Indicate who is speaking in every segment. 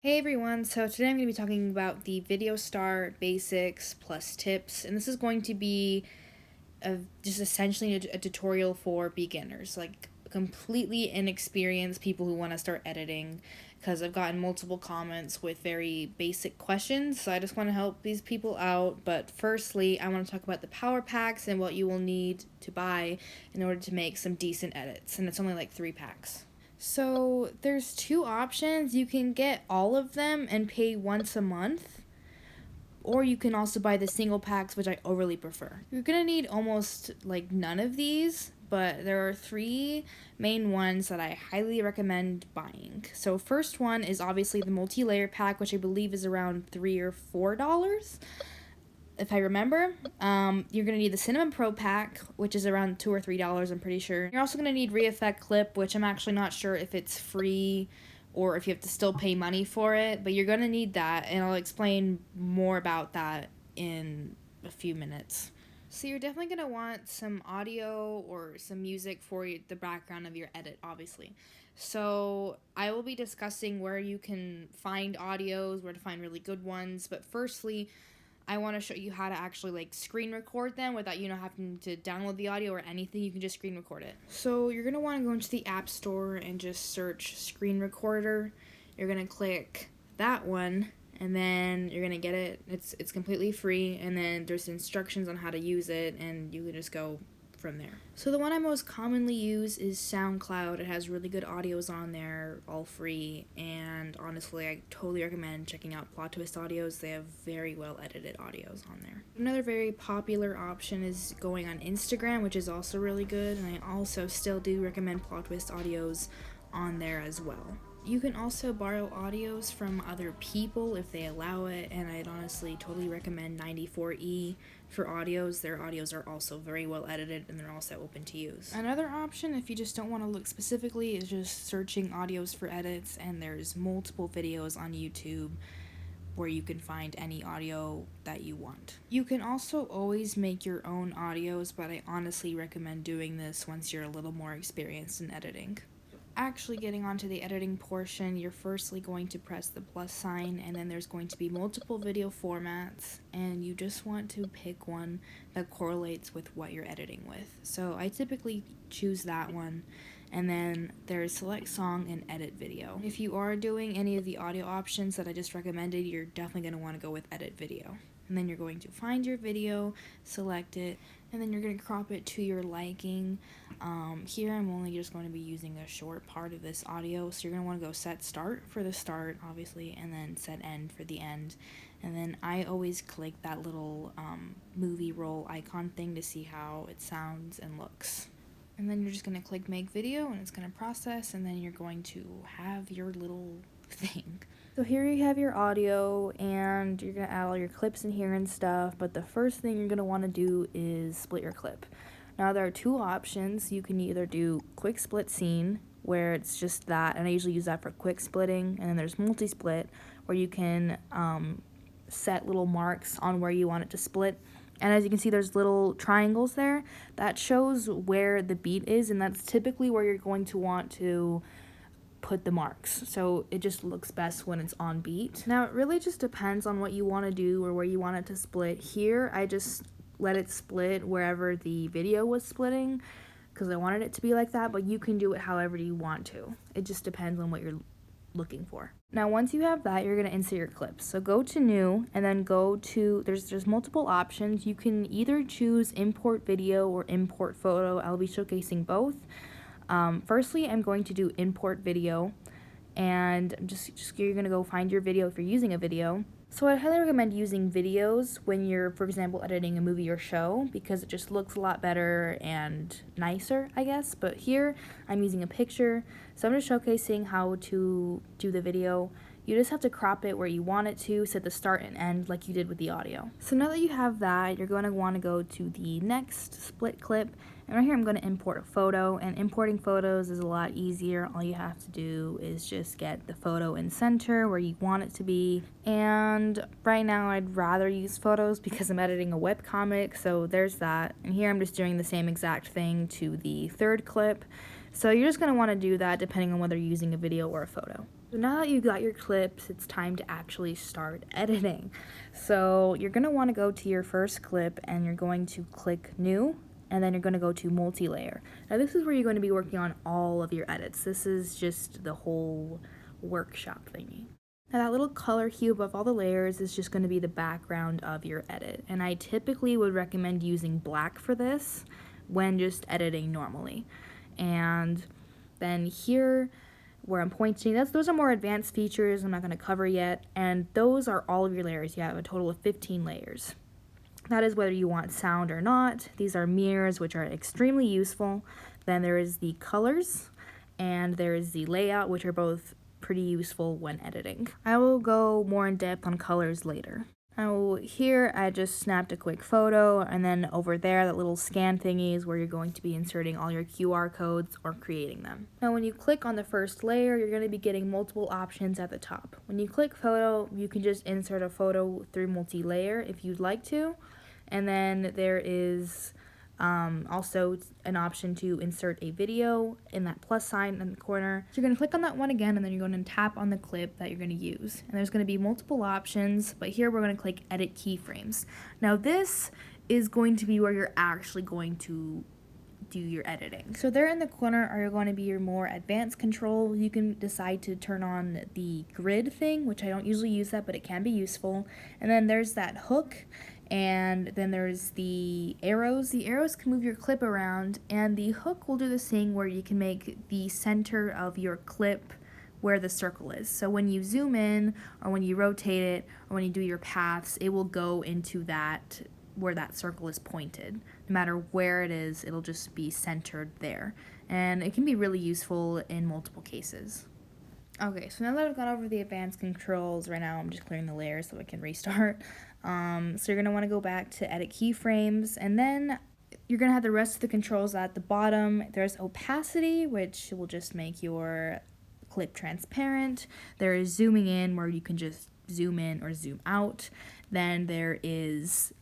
Speaker 1: Hey everyone, so today I'm going to be talking about the Videostar basics plus tips, and this is going to be just essentially a tutorial for beginners, like completely inexperienced people who want to start editing, because I've gotten multiple comments with very basic questions, so I just want to help these people out. But firstly, I want to talk about the power packs and what you will need to buy in order to make some decent edits, and it's only like 3 packs. So there's two options. You can get all of them and pay once a month, or you can also buy the single packs, which I overly prefer. You're gonna need almost like none of these, but there are 3 main ones that I highly recommend buying. So first one is obviously the multi-layer pack, which I believe is around $3 or $4. If I remember. You're going to need the Cinnamon Pro Pack, which is around $2 or $3, I'm pretty sure. You're also going to need Re-Effect Clip, which I'm actually not sure if it's free or if you have to still pay money for it, but you're going to need that, and I'll explain more about that in a few minutes. So you're definitely going to want some audio or some music for the background of your edit, obviously. So I will be discussing where you can find audios, where to find really good ones, but firstly, I want to show you how to actually like screen record them without having to download the audio or anything. You can just screen record it. So you're going to want to go into the App Store and just search screen recorder. You're going to click that one, and then you're going to get it. It's completely free, and then there's instructions on how to use it, and you can just go from there. So the one I most commonly use is SoundCloud. It has really good audios on there, all free, and honestly, I totally recommend checking out Plot Twist Audios. They have very well edited audios on there. Another very popular option is going on Instagram, which is also really good, and I also still do recommend Plot Twist Audios on there as well. You can also borrow audios from other people if they allow it, and I'd honestly totally recommend 94E for audios. Their audios are also very well edited, and they're also open to use. Another option, if you just don't want to look specifically, is just searching audios for edits, and there's multiple videos on YouTube where you can find any audio that you want. You can also always make your own audios, but I honestly recommend doing this once you're a little more experienced in editing. Actually getting onto the editing portion, you're firstly going to press the plus sign, and then there's going to be multiple video formats, and you just want to pick one that correlates with what you're editing with. So I typically choose that one, and then there's select song and edit video. If you are doing any of the audio options that I just recommended, you're definitely going to want to go with edit video. And then you're going to find your video, select it, and then you're going to crop it to your liking. Here I'm only just going to be using a short part of this audio, so you're going to want to go set start for the start, obviously, and then set end for the end. And then I always click that little movie roll icon thing to see how it sounds and looks. And then you're just going to click make video, and it's going to process, and then you're going to have your little thing. So here you have your audio, and you're going to add all your clips in here and stuff, but the first thing you're going to want to do is split your clip. Now there are 2 options. You can either do quick split scene, where it's just that, and I usually use that for quick splitting, and then there's multi-split, where you can set little marks on where you want it to split. And as you can see, there's little triangles there. That shows where the beat is, and that's typically where you're going to want to put the marks, so it just looks best when it's on beat. Now it really just depends on what you want to do or where you want it to split. Here I just let it split wherever the video was splitting because I wanted it to be like that, but you can do it however you want to. It just depends on what you're looking for. Now once you have that, you're going to insert your clips. So go to new, and then go to, there's multiple options. You can either choose import video or import photo. I'll be showcasing both. Firstly, I'm going to do import video, and you're going to go find your video if you're using a video. So I highly recommend using videos when you're, for example, editing a movie or show, because it just looks a lot better and nicer, I guess. But here I'm using a picture, so I'm just showcasing how to do the video. You just have to crop it where you want it to, set the start and end like you did with the audio. So now that you have that, you're going to want to go to the next split clip, and right here I'm going to import a photo, and importing photos is a lot easier. All you have to do is just get the photo in center where you want it to be, and right now I'd rather use photos because I'm editing a webcomic, so there's that. And here I'm just doing the same exact thing to the third clip. So you're just going to want to do that depending on whether you're using a video or a photo. So now that you got your clips, it's time to actually start editing. So you're going to want to go to your first clip and you're going to click new, and then you're going to go to multi-layer. Now this is where you're going to be working on all of your edits. This is just the whole workshop thingy. Now that little color hue above all the layers is just going to be the background of your edit. And I typically would recommend using black for this when just editing normally. And then here where I'm pointing, those are more advanced features I'm not going to cover yet, and those are all of your layers. You have a total of 15 layers. That is whether you want sound or not. These are mirrors, which are extremely useful. Then there is the colors, and there is the layout, which are both pretty useful when editing. I will go more in depth on colors later. Now here I just snapped a quick photo, and then over there that little scan thingy is where you're going to be inserting all your QR codes or creating them. Now when you click on the first layer, you're going to be getting multiple options at the top. When you click photo, you can just insert a photo through multi-layer if you'd like to, and then there is also an option to insert a video in that plus sign in the corner. So you're going to click on that one again, and then you're going to tap on the clip that you're going to use. And there's going to be multiple options, but here we're going to click edit keyframes. Now this is going to be where you're actually going to do your editing. So there in the corner are going to be your more advanced control. You can decide to turn on the grid thing, which I don't usually use that, but it can be useful. And then there's that hook, and then there's the arrows. The arrows can move your clip around, and the hook will do this thing where you can make the center of your clip where the circle is. So when you zoom in, or when you rotate it, or when you do your paths, it will go into that where that circle is pointed. No matter where it is, it'll just be centered there. And it can be really useful in multiple cases. Okay, so now that I've gone over the advanced controls, right now I'm just clearing the layers so I can restart. So you're going to want to go back to edit keyframes, and then you're going to have the rest of the controls at the bottom. There's opacity, which will just make your clip transparent. There is zooming in, where you can just zoom in or zoom out. Then there is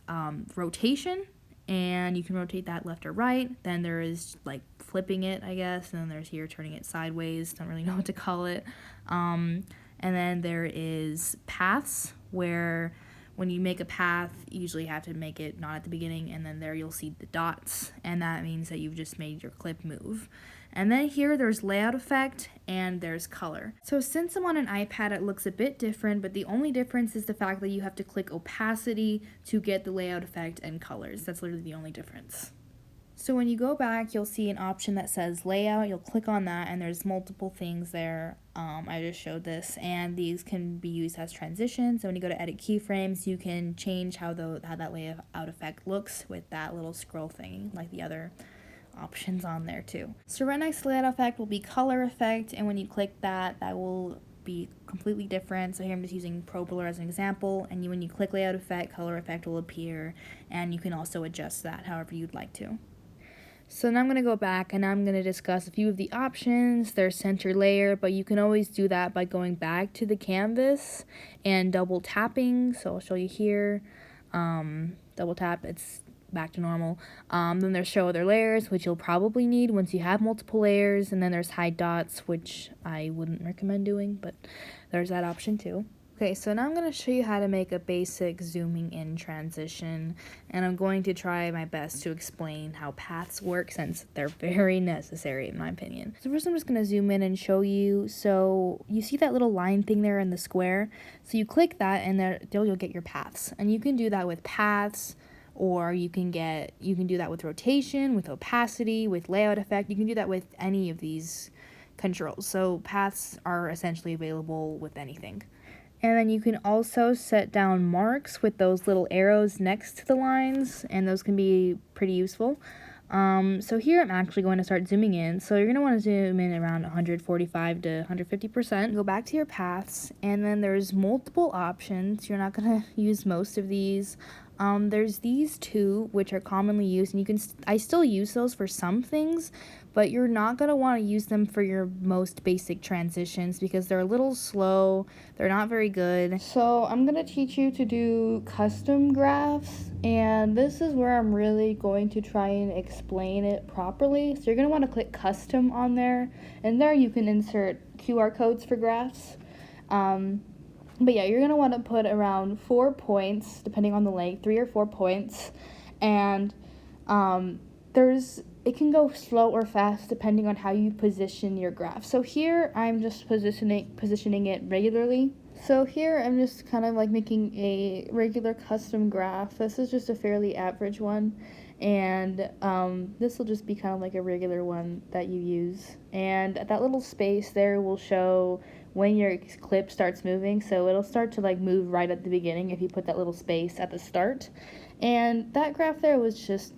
Speaker 1: rotation, and you can rotate that left or right. Then there is like flipping it, I guess, and then there's here turning it sideways. Don't really know what to call it. And then there is paths, where when you make a path, you usually have to make it not at the beginning, and then there you'll see the dots, and that means that you've just made your clip move. And then here there's layout effect, and there's color. So since I'm on an iPad, it looks a bit different, but the only difference is the fact that you have to click opacity to get the layout effect and colors. That's literally the only difference. So when you go back, you'll see an option that says layout. You'll click on that, and there's multiple things there. I just showed this, and these can be used as transitions. So when you go to edit keyframes, you can change how that layout effect looks with that little scroll thing, like the other options on there too. So right next to layout effect will be color effect, and when you click that, that will be completely different. So here I'm just using Pro Blur as an example, and when you click layout effect, color effect will appear, and you can also adjust that however you'd like to. So now I'm going to go back, and I'm going to discuss a few of the options. There's center layer, but you can always do that by going back to the canvas and double tapping. So I'll show you here. Double tap, it's back to normal. Then there's show other layers, which you'll probably need once you have multiple layers. And then there's hide dots, which I wouldn't recommend doing, but there's that option too. Okay, so now I'm going to show you how to make a basic zooming in transition, and I'm going to try my best to explain how paths work since they're very necessary in my opinion. So first I'm just going to zoom in and show you. So you see that little line thing there in the square? So you click that, and there you'll get your paths. And you can do that with paths, or you can do that with rotation, with opacity, with layout effect. You can do that with any of these controls. So paths are essentially available with anything. And then you can also set down marks with those little arrows next to the lines, and those can be pretty useful. So here I'm actually going to start zooming in. So you're going to want to zoom in around 145 to 150%. Go back to your paths, and then there's multiple options. You're not going to use most of these. There's these two, which are commonly used, and I still use those for some things, but you're not going to want to use them for your most basic transitions because they're a little slow, they're not very good. So I'm going to teach you to do custom graphs, and this is where I'm really going to try and explain it properly. So you're going to want to click custom on there, and there you can insert QR codes for graphs.
Speaker 2: But yeah, you're going to want to put around 4 points, depending on the length, 3 or 4 points. And it can go slow or fast depending on how you position your graph. So here I'm just positioning it regularly. So here I'm just kind of like making a regular custom graph. This is just a fairly average one, and this will just be kind of like a regular one that you use. And that little space there will show when your clip starts moving, so it'll start to like move right at the beginning if you put that little space at the start. And that graph there was just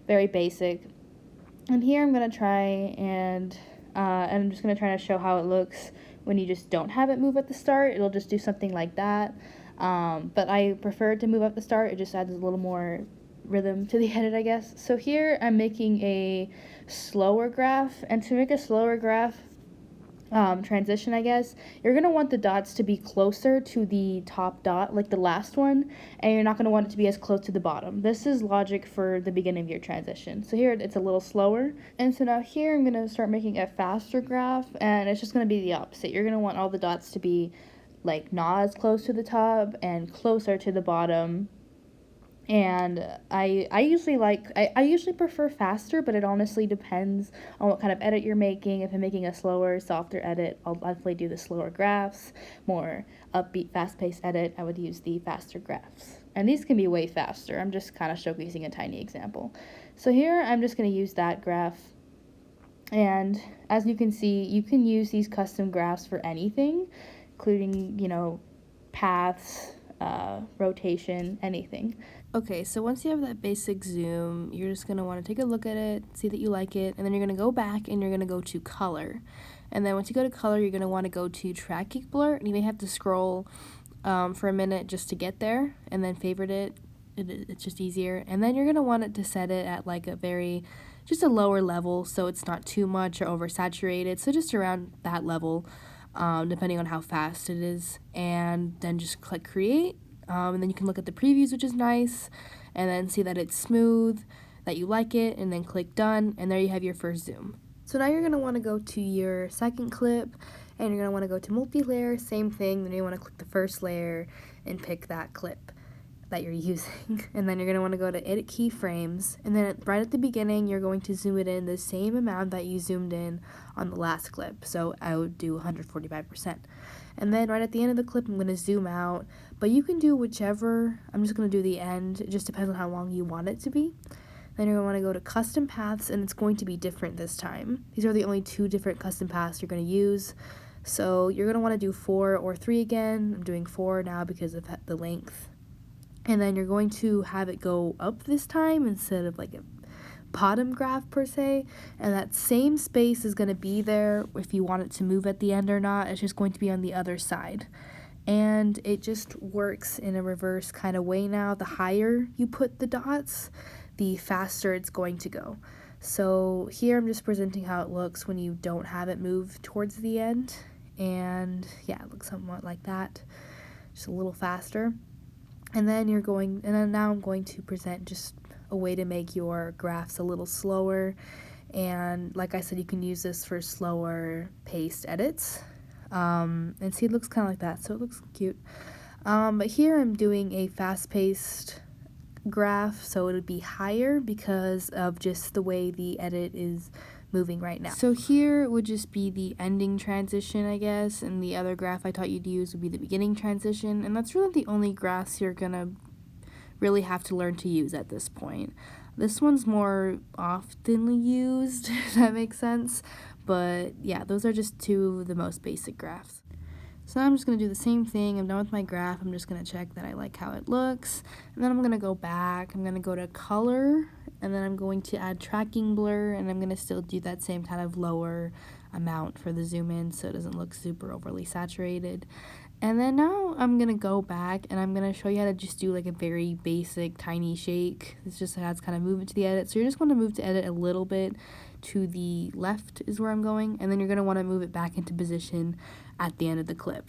Speaker 2: very basic. And here I'm going to try and I'm just going to try to show how it looks when you just don't have it move at the start. It'll just do something like that. But I prefer it to move at the start. It just adds a little more rhythm to the edit, I guess. So here I'm making a slower graph. And to make a slower graph, transition, I guess, you're going to want the dots to be closer to the top dot, like the last one, and you're not going to want it to be as close to the bottom. This is logic for the beginning of your transition. So here it's a little slower. And so now here I'm going to start making a faster graph, and it's just going to be the opposite. You're going to want all the dots to be like not as close to the top and closer to the bottom. And I usually prefer faster, but it honestly depends on what kind of edit you're making. If I'm making a slower, softer edit, I'll definitely do the slower graphs. More upbeat, fast-paced edit, I would use the faster graphs. And these can be way faster. I'm just kind of showcasing a tiny example. So here I'm just going to use that graph. And as you can see, you can use these custom graphs for anything, including, paths, rotation, anything. Okay, so once you have that basic zoom, you're just going to want to take a look at it, see that you like it, and then you're going to go back and you're going to go to color. And then once you go to color, you're going to want to go to tracking blur, and you may have to scroll for a minute just to get there, and then favorite it. It's just easier. And then you're going to want it to set it at like just a lower level, so it's not too much or oversaturated, so just around that level, depending on how fast it is. And then just click create. And then you can look at the previews, which is nice, and then see that it's smooth, that you like it, and then click done, and there you have your first zoom. So now you're going to want to go to your second clip, and you're going to want to go to multi-layer, same thing, then you want to click the first layer and pick that clip that you're using. And then you're going to want to go to edit keyframes, and then right at the beginning you're going to zoom it in the same amount that you zoomed in on the last clip. So I would do 145%. And then right at the end of the clip I'm going to zoom out, but you can do whichever. I'm just going to do the end. It just depends on how long you want it to be. Then you're going to want to go to custom paths, and it's going to be different this time. These are the only 2 different custom paths you're going to use. So you're going to want to do 4 or 3 again. I'm doing 4 now because of the length. And then you're going to have it go up this time instead of like a bottom graph per se, and that same space is going to be there if you want it to move at the end or not. It's just going to be on the other side, and it just works in a reverse kind of way now. The higher you put the dots, the faster it's going to go. So here I'm just presenting how it looks when you don't have it move towards the end, and yeah, it looks somewhat like that, just a little faster. And then now I'm going to present just a way to make your graphs a little slower. And like I said, you can use this for slower paced edits. And see, it looks kind of like that, so it looks cute. But here I'm doing a fast-paced graph, so it would be higher because of just the way the edit is moving right now. So here would just be the ending transition, I guess, and the other graph I taught you to use would be the beginning transition, and that's really the only graphs you're gonna really have to learn to use at this point. This one's more oftenly used, if that makes sense, but yeah, those are just 2 of the most basic graphs. So now I'm just going to do the same thing. I'm done with my graph. I'm just going to check that I like how it looks. And then I'm going to go back. I'm going to go to color. And then I'm going to add tracking blur. And I'm going to still do that same kind of lower amount for the zoom in so it doesn't look super overly saturated. And then now I'm going to go back and I'm going to show you how to just do like a very basic tiny shake. It's just how it's kind of moving to the edit. So you're just going to move to edit a little bit to the left is where I'm going. And then you're going to want to move it back into position at the end of the clip.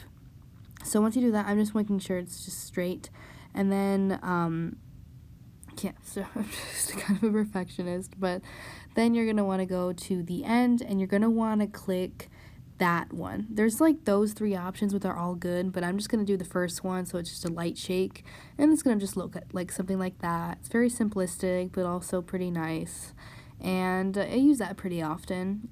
Speaker 2: So once you do that, I'm just making sure it's just straight. And then, so I'm just kind of a perfectionist. But then you're going to want to go to the end and you're going to want to click that one. There's like those 3 options which are all good, but I'm just going to do the first one, so it's just a light shake, and it's going to just look like something like that. It's very simplistic but also pretty nice, and I use that pretty often.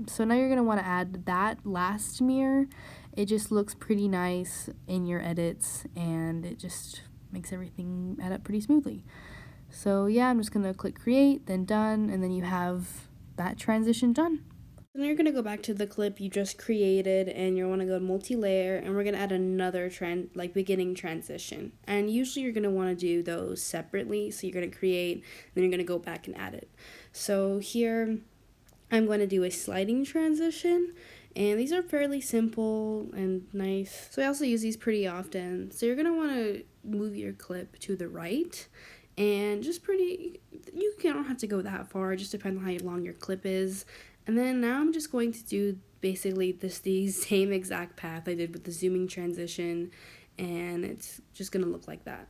Speaker 2: So now you're going to want to add that last mirror. It just looks pretty nice in your edits, and it just makes everything add up pretty smoothly. So yeah, I'm just going to click create, then done, and then you have that transition done.
Speaker 1: Then you're going to go back to the clip you just created, and you want to go to multi-layer, and we're going to add another beginning transition. And usually you're going to want to do those separately, so you're going to create, then you're going to go back and add it. So here I'm going to do a sliding transition, and these are fairly simple and nice. So I also use these pretty often. So you're going to want to move your clip to the right, and you don't have to go that far, it just depends on how long your clip is. And then now I'm just going to do basically the same exact path I did with the zooming transition, and it's just going to look like that.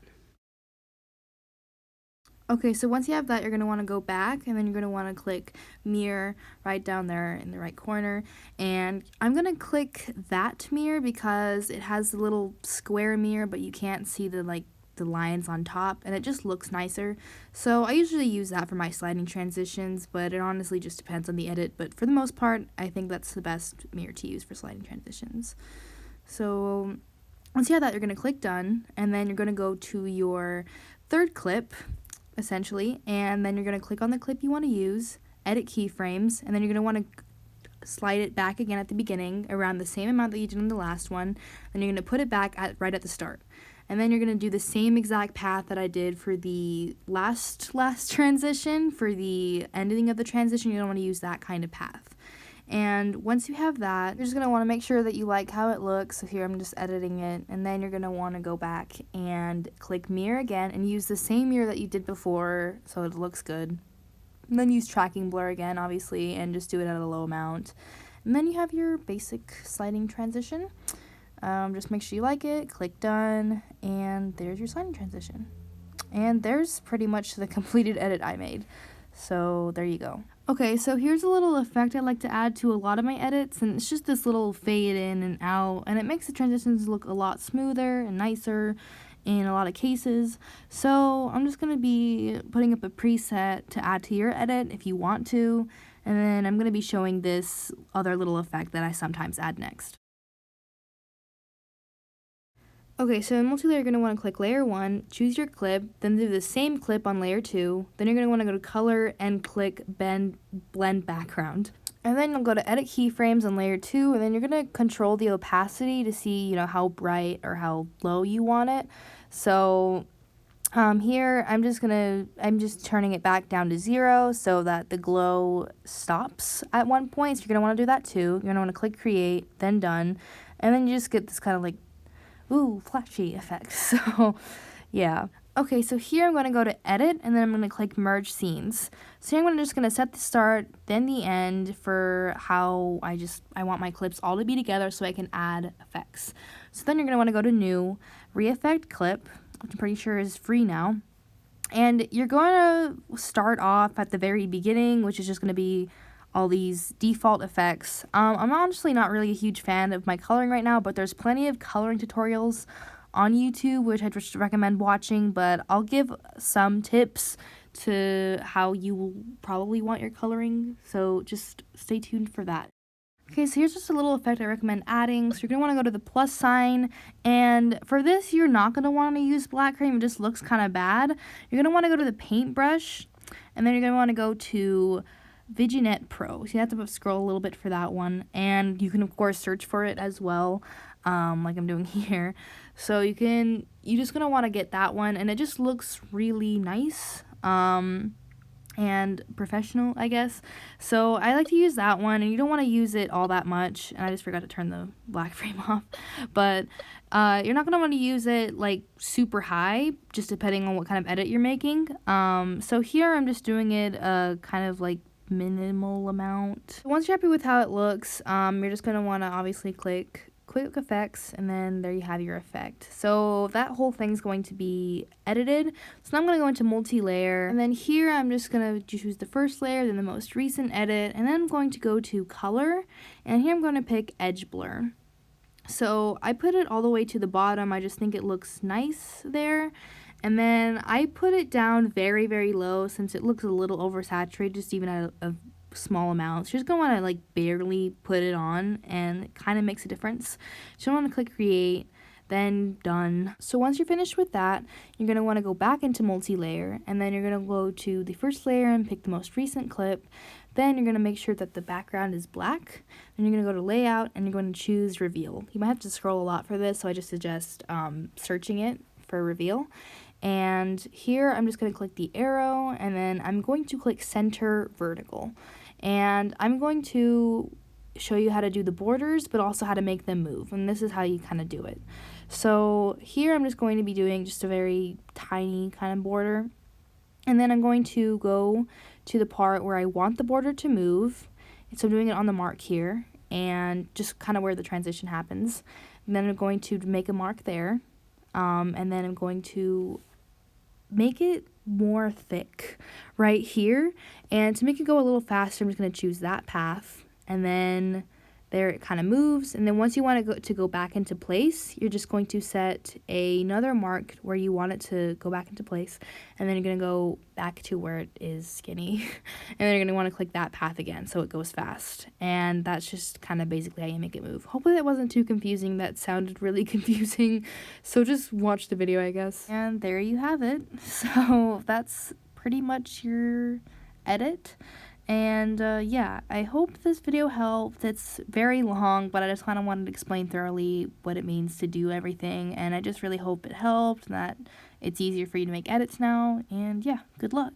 Speaker 2: Okay, so once you have that, you're going to want to go back, and then you're going to want to click mirror right down there in the right corner. And I'm going to click that mirror because it has the little square mirror, but you can't see the lines on top, and it just looks nicer. So I usually use that for my sliding transitions, but it honestly just depends on the edit. But for the most part, I think that's the best mirror to use for sliding transitions. So once you have that, you're going to click done, and then you're going to go to your third clip, essentially, and then you're going to click on the clip you want to use, edit keyframes, and then you're going to want to slide it back again at the beginning around the same amount that you did in the last one, and you're going to put it back right at the start. And then you're going to do the same exact path that I did for the last transition. For the ending of the transition, you don't want to use that kind of path. And once you have that, you're just going to want to make sure that you like how it looks. So here I'm just editing it. And then you're going to want to go back and click mirror again and use the same mirror that you did before so it looks good. And then use tracking blur again, obviously, and just do it at a low amount. And then you have your basic sliding transition. Just make sure you like it, click done, and there's your sliding transition. And there's pretty much the completed edit I made. So there you go. Okay, so here's a little effect I like to add to a lot of my edits, and it's just this little fade in and out, and it makes the transitions look a lot smoother and nicer in a lot of cases. So I'm just going to be putting up a preset to add to your edit if you want to, and then I'm going to be showing this other little effect that I sometimes add next. Okay, so in multi-layer, you're going to want to click layer 1, choose your clip, then do the same clip on layer 2, then you're going to want to go to color and click blend background. And then you'll go to edit keyframes on layer 2, and then you're going to control the opacity to see, how bright or how low you want it. So here I'm just turning it back down to 0 so that the glow stops at one point. So you're going to want to do that too. You're going to want to click create, then done, and then you just get this kind of like flashy effects. So yeah. Okay, so here I'm going to go to edit, and then I'm going to click merge scenes. So here I'm just going to set the start, then the end for how I want my clips all to be together so I can add effects. So then you're going to want to go to new, re-effect clip, which I'm pretty sure is free now. And you're going to start off at the very beginning, which is just going to be all these default effects. I'm honestly not really a huge fan of my coloring right now, but there's plenty of coloring tutorials on YouTube, which I just recommend watching, but I'll give some tips to how you will probably want your coloring, so just stay tuned for that. Okay, so here's just a little effect I recommend adding. So you're going to want to go to the plus sign, and for this, you're not going to want to use black cream. It just looks kind of bad. You're going to want to go to the paintbrush, and then you're going to want to go to Vignette Pro. So you have to scroll a little bit for that one, and you can of course search for it as well, like I'm doing here. So you're just gonna want to get that one, and it just looks really nice and professional, I guess. So I like to use that one, and you don't want to use it all that much. And I just forgot to turn the black frame off, but you're not gonna want to use it like super high, just depending on what kind of edit you're making. So here I'm just doing it kind of like minimal amount. Once you're happy with how it looks, you're just going to want to obviously click
Speaker 1: quick effects, and then there you have your effect. So that whole thing's going to be edited. So now I'm going to go into multi-layer, and then here I'm just going to choose the first layer, then the most recent edit, and then I'm going to go to color, and here I'm going to pick edge blur. So I put it all the way to the bottom. I just think it looks nice there. And then I put it down very, very low since it looks a little oversaturated, just even at a small amount. So you're just going to want to like barely put it on, and it kind of makes a difference. So you want to click create, then done. So once you're finished with that, you're going to want to go back into multi-layer, and then you're going to go to the first layer and pick the most recent clip. Then you're going to make sure that the background is black. Then you're going to go to layout, and you're going to choose reveal. You might have to scroll a lot for this, so I just suggest searching it for reveal. And here I'm just going to click the arrow, and then I'm going to click center vertical. And I'm going to show you how to do the borders, but also how to make them move. And this is how you kind of do it. So here I'm just going to be doing just a very tiny kind of border. And then I'm going to go to the part where I want the border to move. And so I'm doing it on the mark here, and just kind of where the transition happens. And then I'm going to make a mark there. And then I'm going to make it more thick right here. And to make it go a little faster, I'm just going to choose that path. And then there it kind of moves. And then once you want to go back into place, you're just going to set another mark where you want it to go back into place. And then you're going to go back to where it is skinny. And then you're going to want to click that path again so it goes fast. And that's just kind of basically how you make it move. Hopefully that wasn't too confusing. That sounded really confusing. So just watch the video, I guess. And there you have it. So that's pretty much your edit. And yeah, I hope this video helped. It's very long, but I just kind of wanted to explain thoroughly what it means to do everything. And I just really hope it helped and that it's easier for you to make edits now. And yeah, good luck.